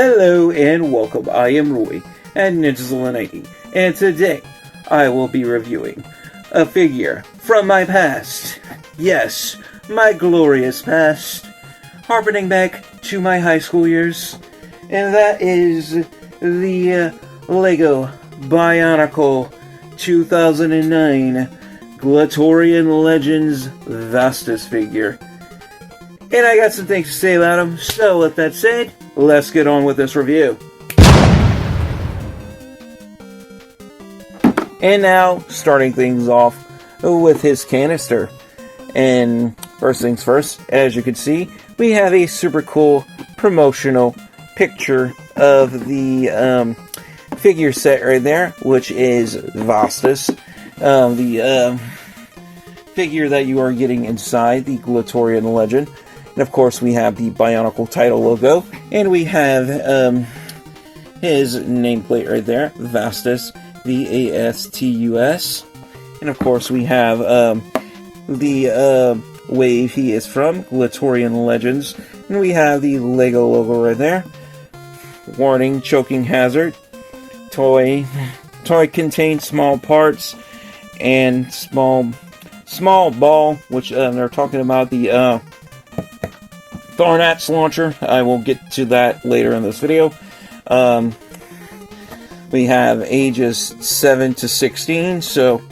Hello and welcome, I am Roy at Ninjas90, and today I will be reviewing a figure from my past. Yes, my glorious past, harkening back to my high school years, and that is the LEGO Bionicle 2009 Glatorian Legends Vastus figure. And I got some things to say about him, so with that said, let's get on with this review. And now, starting things off with his canister. And first things first, as you can see, we have a super cool promotional picture of the figure set right there, which is Vastus, the figure that you are getting inside the Glatorian Legend. And of course, we have the Bionicle title logo, and we have his nameplate right there, Vastus, V-A-S-T-U-S. And of course, we have the wave he is from, Glatorian Legends. And we have the LEGO logo right there. Warning, choking hazard. Toy contains small parts and small ball, which they're talking about the Vastus launcher. I will get to that later in this video. We have ages 7 to 16, so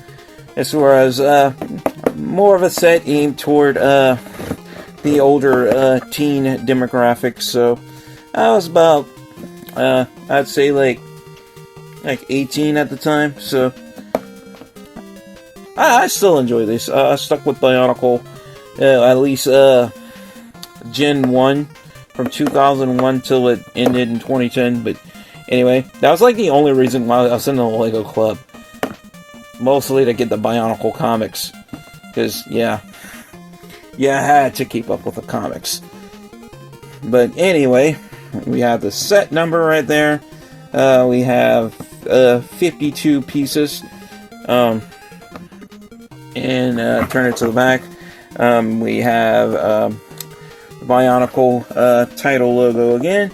as far as more of a set aimed toward the older teen demographic. So I was about I'd say like 18 at the time. So I still enjoy this. I stuck with Bionicle at least Gen 1 from 2001 till it ended in 2010. But anyway, that was like the only reason why I was in the LEGO Club. Mostly to get the Bionicle comics. Because, yeah, I had to keep up with the comics. But anyway, we have the set number right there. We have 52 pieces. And turn it to the back. We have Bionicle title logo again.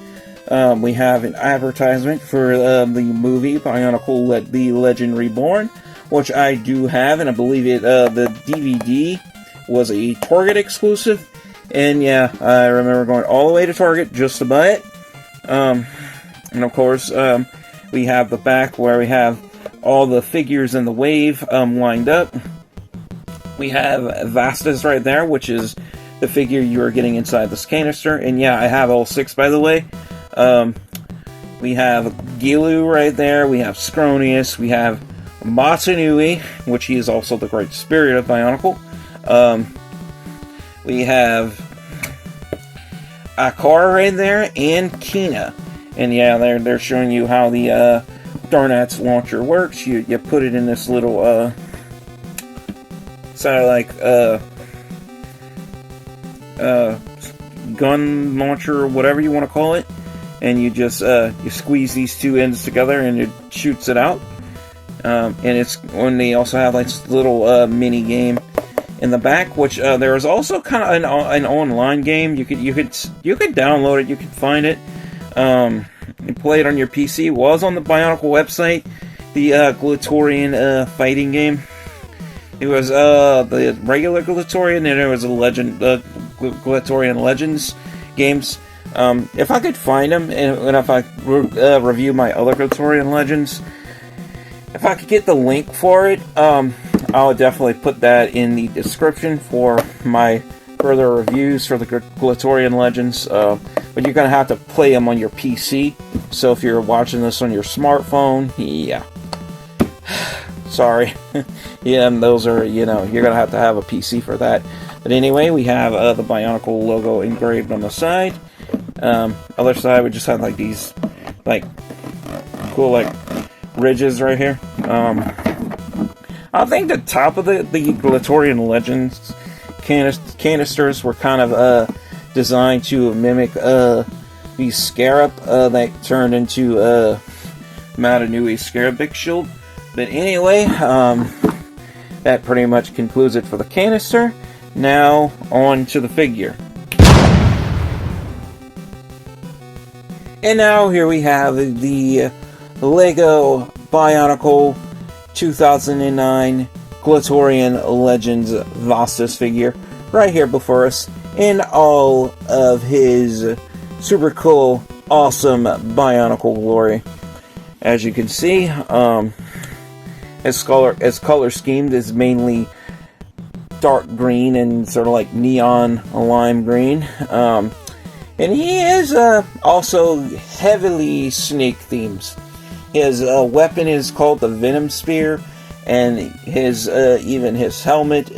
We have an advertisement for the movie Bionicle the Legend Reborn, which I do have, and I believe the DVD was a Target exclusive. And yeah, I remember going all the way to Target just to buy it. And of course, we have the back where we have all the figures in the wave lined up. We have Vastus right there, which is the figure you are getting inside this canister. And yeah, I have all 6, by the way. We have Gilu right there. We have Scronius. We have Matanui, which he is also the Great Spirit of Bionicle. We have Akar right there, and Kina. And yeah, they're showing you how the Vastus launcher works. You put it in this little sort of like gun launcher or whatever you want to call it, and you just you squeeze these two ends together and it shoots it out. And it's when they also have like this little mini game in the back, which there is also kind of an online game. You could download it, you could find it, and play it on your PC. It was on the Bionicle website, the Glatorian fighting game. It was the regular Glatorian, and it was a Legend Glatorian Legends games. If I could find them, and if I review my other Glatorian Legends, if I could get the link for it, I'll definitely put that in the description for my further reviews for the Glatorian Legends. But you're going to have to play them on your PC. So if you're watching this on your smartphone, yeah. Sorry. Yeah, and those are, you're going to have a PC for that. But anyway, we have the Bionicle logo engraved on the side. Other side, we just have like these, like, cool, like, ridges right here. I think the top of the Glatorian Legends canisters were kind of designed to mimic the Scarab that turned into Matanui's Scarabic shield. But anyway, that pretty much concludes it for the canister. Now, on to the figure. And now here we have the LEGO Bionicle 2009 Glatorian Legends Vastus figure right here before us in all of his super cool, awesome Bionicle glory. As you can see, his color schemed is mainly dark green and sort of like neon lime green. And he is also heavily snake themed. His weapon is called the Venom Spear, and his even his helmet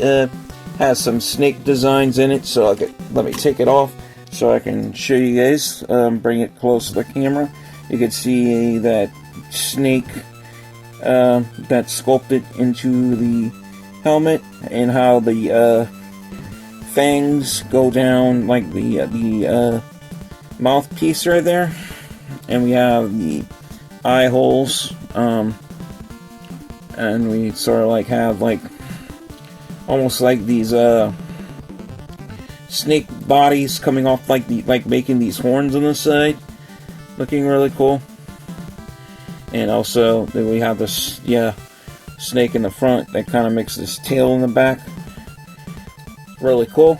has some snake designs in it. So let me take it off so I can show you guys. Bring it close to the camera. You can see that snake that's sculpted into the helmet, and how the fangs go down like the mouthpiece right there, and we have the eye holes, and we sort of like have like almost like these snake bodies coming off, like making these horns on the side, looking really cool. And also then we have this snake in the front that kind of makes this tail in the back. Really cool.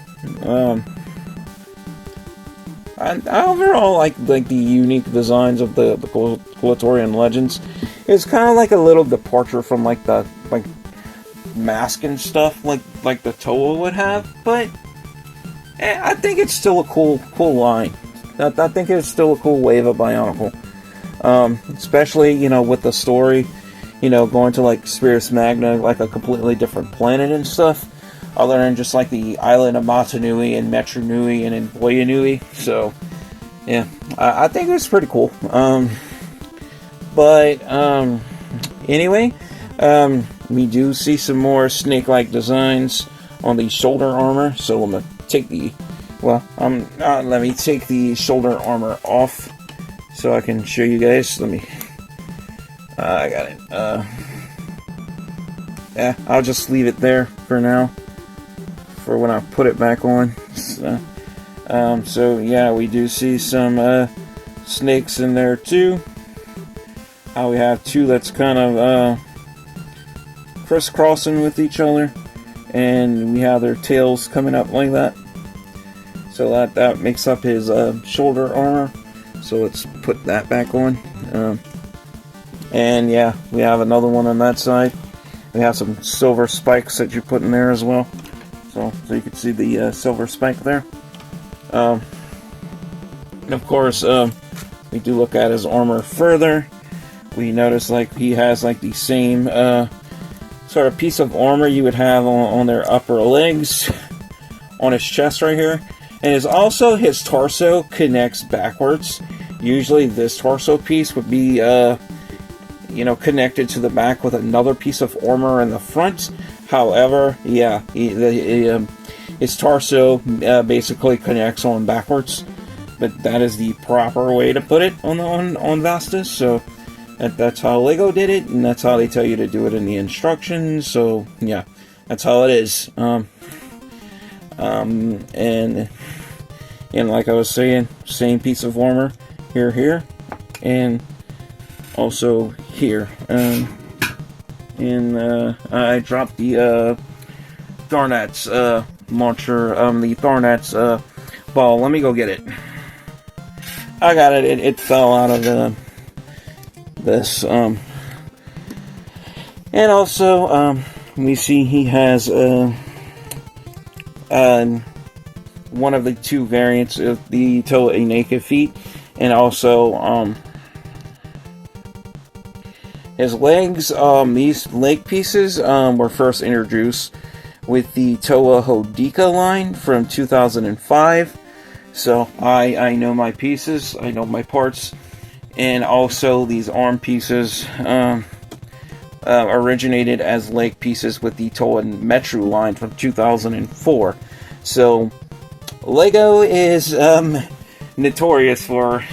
I overall like the unique designs of the Glatorian Legends. It's kind of like a little departure from like mask and stuff like the Toa would have, but I think it's still a cool line. I think it's still a cool wave of Bionicle, especially with the story, going to like Spirits Magna, like a completely different planet and stuff, other than just like the island of Matanui and Metru Nui and Boya Nui. So yeah, I think it's pretty cool. Anyway, we do see some more snake-like designs on the shoulder armor. So I'm gonna take let me take the shoulder armor off so I can show you guys. I got it. Yeah, I'll just leave it there for now, for when I put it back on. So yeah, we do see some snakes in there too. We have two that's kind of crisscrossing with each other, and we have their tails coming up like that. So that makes up his shoulder armor. So let's put that back on. And yeah, we have another one on that side. We have some silver spikes that you put in there as well. So you can see the silver spike there. And of course, we do look at his armor further. We notice like he has like the same sort of piece of armor you would have on their upper legs, on his chest right here. And also his torso connects backwards. Usually this torso piece would be connected to the back with another piece of armor in the front. However, yeah, his torso basically connects on backwards, but that is the proper way to put it on Vastus. So that's how LEGO did it, and that's how they tell you to do it in the instructions. So yeah, that's how it is. And like I was saying, same piece of armor here, and also here. I dropped the Tharnats launcher, the Tharnats ball. Let me go get it. I got it. It fell out of this. And also, we see he has one of the two variants of the Toa naked feet, and also his legs. These leg pieces were first introduced with the Toa Hodika line from 2005. So I know my pieces, I know my parts, and also these arm pieces originated as leg pieces with the Toa Metru line from 2004. So LEGO is notorious for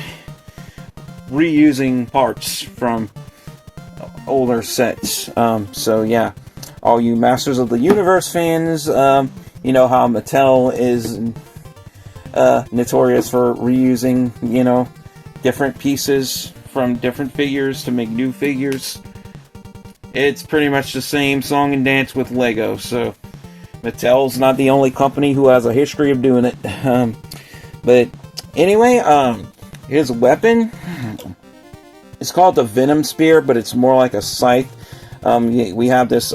reusing parts from older sets. So yeah, all you Masters of the Universe fans, you know how Mattel is notorious for reusing, different pieces from different figures to make new figures. It's pretty much the same song and dance with Lego, so Mattel's not the only company who has a history of doing it. But anyway, his weapon, it's called the Venom Spear, but it's more like a scythe. We have this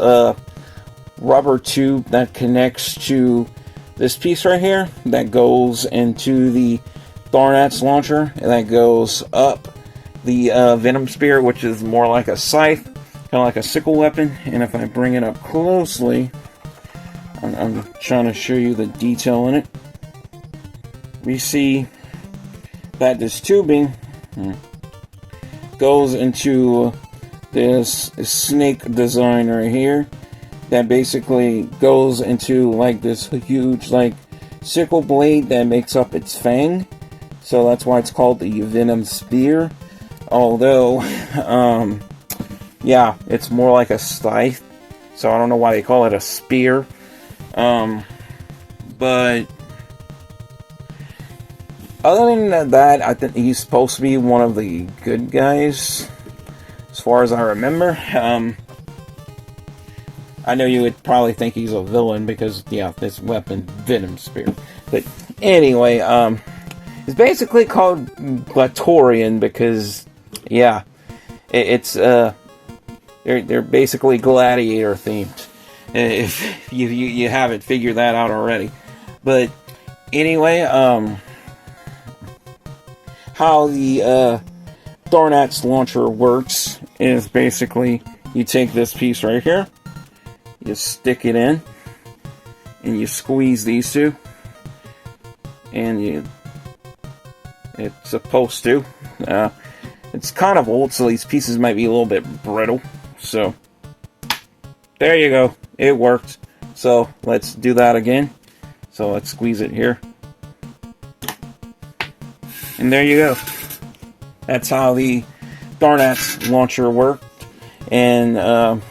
rubber tube that connects to this piece right here that goes into the Thornax launcher, and that goes up the Venom Spear, which is more like a scythe, kind of like a sickle weapon. And if I bring it up closely, I'm trying to show you the detail in it. We see that this tubing goes into this snake design right here that basically goes into like this huge like sickle blade that makes up its fang. So that's why it's called the Venom Spear. Although, yeah, it's more like a scythe. So I don't know why they call it a spear. But other than that, I think he's supposed to be one of the good guys, as far as I remember. I know you would probably think he's a villain because, yeah, this weapon, Venom Spear. But anyway, it's basically called Glatorian because, yeah, they're basically gladiator themed. If you haven't figured that out already. But anyway, how the Thornax launcher works is basically you take this piece right here, you stick it in, and you squeeze these two, and it's supposed to. It's kind of old, so these pieces might be a little bit brittle. So there you go. It worked. So let's do that again. So let's squeeze it here. And there you go. That's how the Thornax launcher worked. And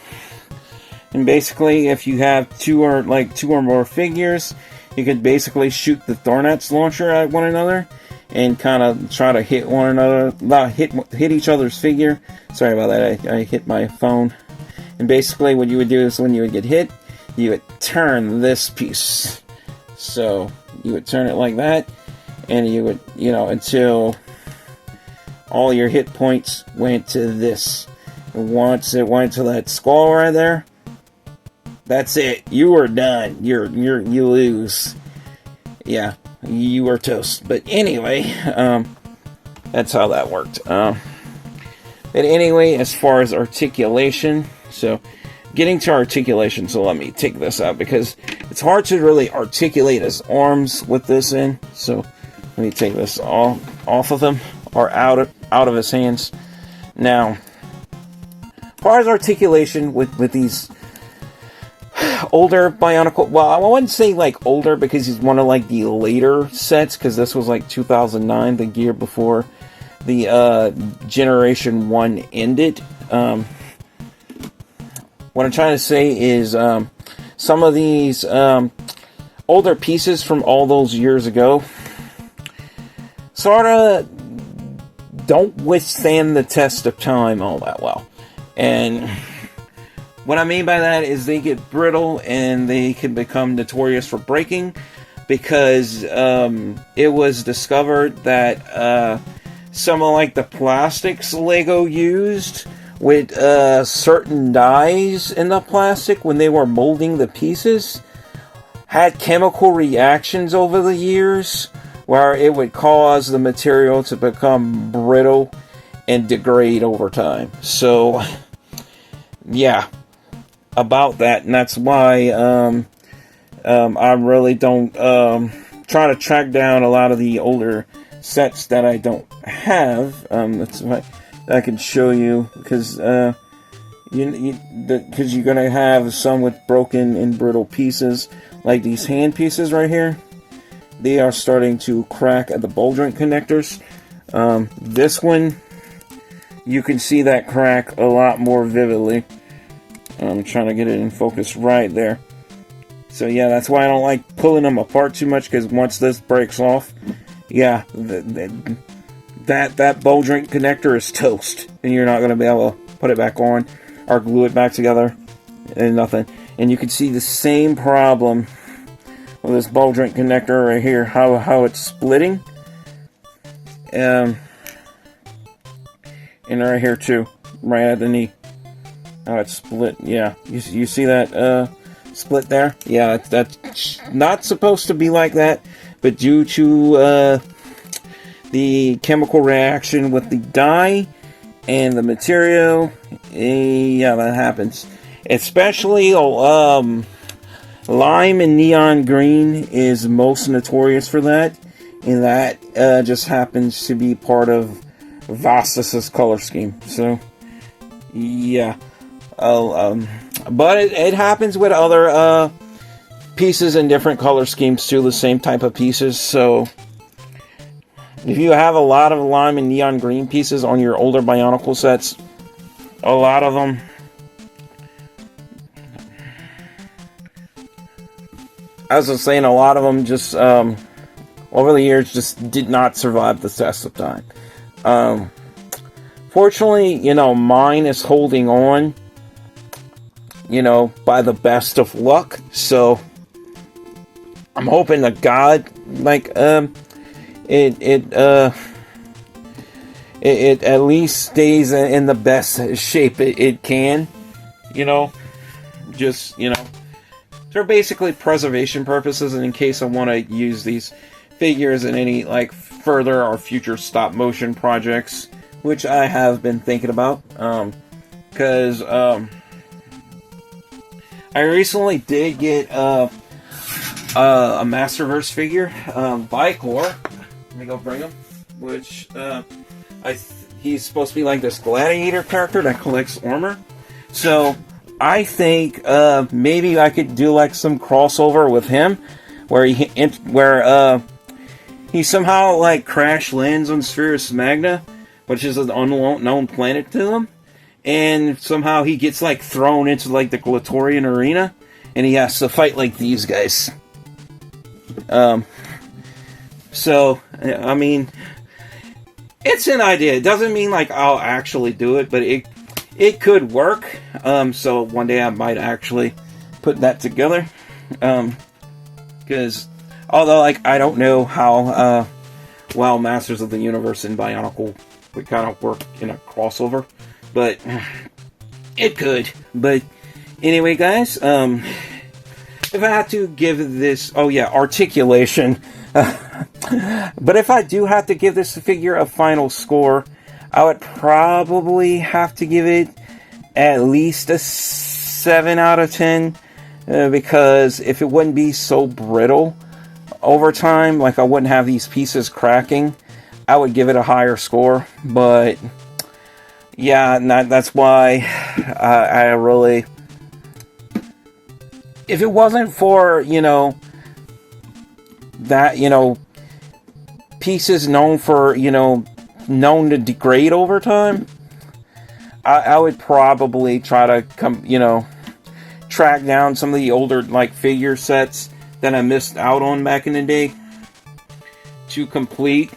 basically, if you have two or more figures, you could basically shoot the Thornax launcher at one another and kind of try to hit one another, not hit each other's figure. Sorry about that. I hit my phone. And basically what you would do is when you would get hit, you would turn this piece. So you would turn it like that, and you would, until all your hit points went to this. And once it went to that skull right there, that's it. You are done. You lose. Yeah, you were toast. But anyway, that's how that worked. But anyway, as far as articulation, so getting to articulation, so let me take this out because it's hard to really articulate his arms with this in. So let me take this all off of him, or out of his hands. Now, as far as articulation with these older Bionicle, well, I wouldn't say like older because he's one of like the later sets, because this was like 2009, the year before the Generation 1 ended. What I'm trying to say is some of these older pieces from all those years ago sort of don't withstand the test of time all that well. And what I mean by that is they get brittle and they can become notorious for breaking, because it was discovered that some of like the plastics Lego used with certain dyes in the plastic when they were molding the pieces had chemical reactions over the years where it would cause the material to become brittle and degrade over time. So yeah, about that, and that's why I really don't try to track down a lot of the older sets that I don't have. That's why I can show you, because because you're gonna have some with broken and brittle pieces, like these hand pieces right here. They are starting to crack at the ball joint connectors. This one, you can see that crack a lot more vividly. I'm trying to get it in focus right there. So yeah, that's why I don't like pulling them apart too much, because once this breaks off, yeah, that ball joint connector is toast, and you're not going to be able to put it back on or glue it back together and nothing. And you can see the same problem with this ball joint connector right here, how it's splitting, and right here too, right at the knee, how it's split. Yeah, you see that split there? Yeah, that's not supposed to be like that, but due to the chemical reaction with the dye and the material, yeah, that happens. Especially lime and neon green is most notorious for that, and that just happens to be part of Vastus's color scheme. So yeah, but it happens with other pieces in different color schemes too, the same type of pieces. So if you have a lot of lime and neon green pieces on your older Bionicle sets, a lot of them, as I was saying, a lot of them just, over the years, just did not survive the test of time. Fortunately, you know, mine is holding on, you know, by the best of luck. So I'm hoping to God, like, it at least stays in the best shape it can, you know, just, you know, for basically preservation purposes, and in case I want to use these figures in any, like, further or future stop motion projects, which I have been thinking about, because, I recently did get, a Masterverse figure, Bicore. Let me go bring him. Which, he's supposed to be like this gladiator character that collects armor. So, I think, maybe I could do like some crossover with him, where he somehow like crash lands on Spherus Magna, which is an unknown planet to him, and somehow he gets like thrown into like the Glatorian arena, and he has to fight like these guys. So, I mean, it's an idea. It doesn't mean like I'll actually do it, but it could work. So one day I might actually put that together. Because although like I don't know how well Masters of the Universe and Bionicle would kind of work in a crossover, but it could. But anyway, guys, if I had to give this, oh yeah, articulation. But if I do have to give this figure a final score, I would probably have to give it at least a 7 out of 10, because if it wouldn't be so brittle over time, like I wouldn't have these pieces cracking, I would give it a higher score. But yeah, that's why I really, if it wasn't for, you know, that, you know, pieces known for, you know, known to degrade over time, I would probably try to track down some of the older like figure sets that I missed out on back in the day to complete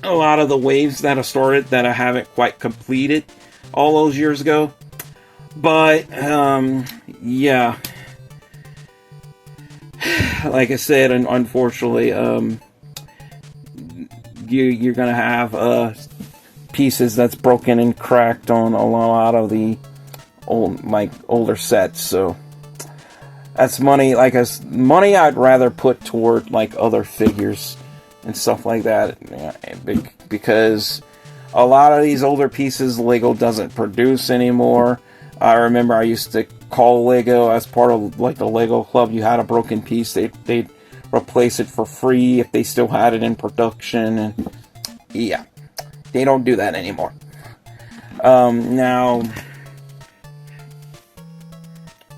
a lot of the waves that I started that I haven't quite completed all those years ago. But yeah, like I said, unfortunately, you're gonna have pieces that's broken and cracked on a lot of the older sets. So that's money, money I'd rather put toward like other figures and stuff like that, because a lot of these older pieces Lego doesn't produce anymore. I remember I used to call Lego as part of like the Lego Club. You had a broken piece, they'd replace it for free if they still had it in production, and yeah, they don't do that anymore. Now,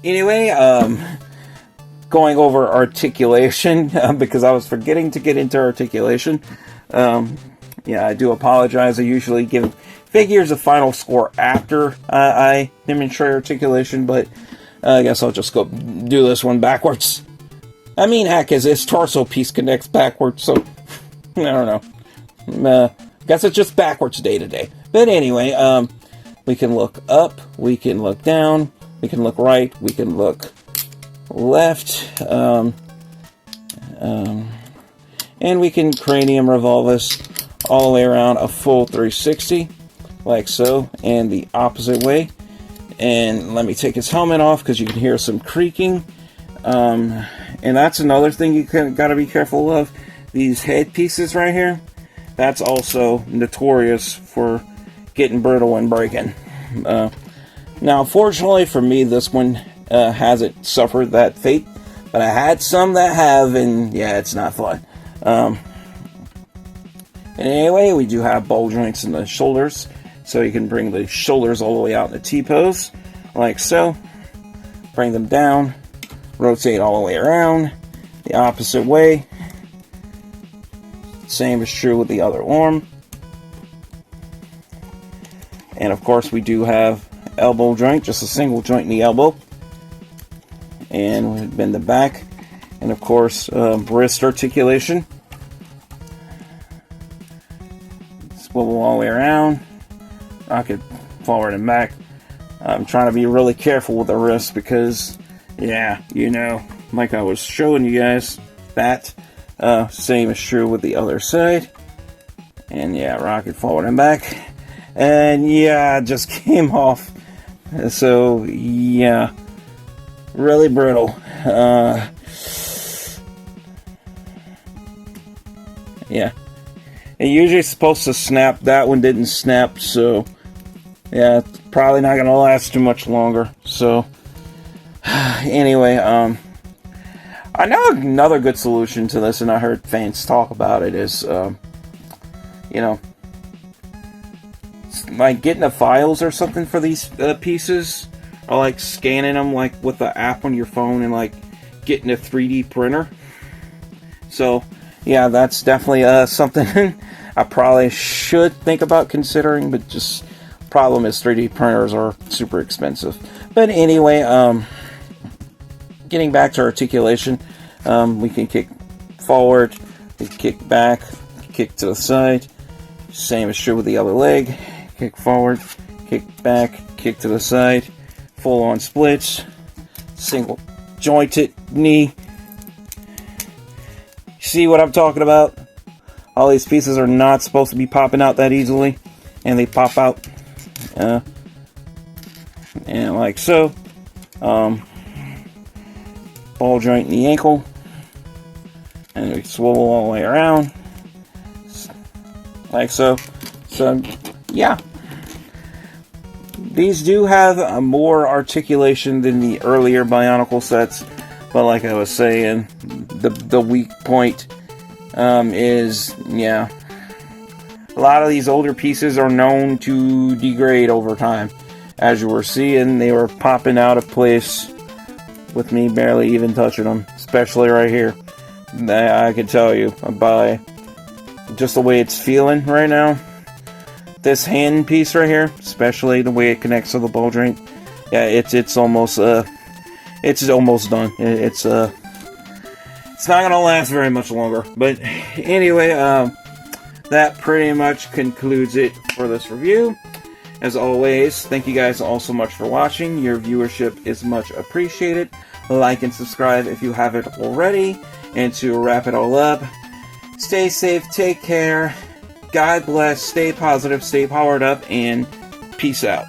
anyway, going over articulation, because I was forgetting to get into articulation. Yeah, I do apologize. I usually give figures a final score after I demonstrate articulation, but I guess I'll just go do this one backwards. I mean, heck, his torso piece connects backwards, so I don't know. Guess it's just backwards day to day. But anyway, we can look up, we can look down, we can look right, we can look left, and we can cranium revolve us all the way around a full 360, like so, and the opposite way. And let me take his helmet off because you can hear some creaking. And that's another thing you got to be careful of. These head pieces right here, that's also notorious for getting brittle and breaking. Now, fortunately for me, this one hasn't suffered that fate, but I had some that have, and yeah, it's not fun. And anyway, we do have ball joints in the shoulders, so you can bring the shoulders all the way out in the T-pose, like so. Bring them down, rotate all the way around, the opposite way. Same is true with the other arm. And of course, we do have elbow joint, just a single joint in the elbow. And we bend the back. And of course, wrist articulation. Swivel all the way around. Rock it forward and back. I'm trying to be really careful with the wrist because, yeah, you know, like I was showing you guys, that same is true with the other side. And yeah, rock it forward and back. And yeah, it just came off. So yeah, really brittle. Yeah, it usually is supposed to snap. That one didn't snap, so yeah, it's probably not gonna last too much longer. So anyway, I know another good solution to this, and I heard fans talk about it, is you know, like getting the files or something for these pieces, or like scanning them like with the app on your phone, and like getting a 3D printer. So yeah, that's definitely something I probably should think about considering, but just problem is 3D printers are super expensive. But anyway, getting back to articulation, we can kick forward, we kick back, kick to the side. Same is true with the other leg. Kick forward, kick back, kick to the side. Full on splits. Single jointed knee. See what I'm talking about? All these pieces are not supposed to be popping out that easily, and they pop out. And like so. Ball joint in the ankle. And we swivel all the way around. Like so. So, yeah. These do have more articulation than the earlier Bionicle sets. But like I was saying, the weak point is, yeah, a lot of these older pieces are known to degrade over time. As you were seeing, they were popping out of place with me barely even touching them, especially right here. I can tell you, by just the way it's feeling right now. This hand piece right here, especially the way it connects to the ball joint, yeah, it's almost done. It's not gonna last very much longer. But anyway, that pretty much concludes it for this review. As always, thank you guys all so much for watching. Your viewership is much appreciated. Like and subscribe if you haven't already. And to wrap it all up, stay safe, take care, God bless, stay positive, stay powered up, and peace out.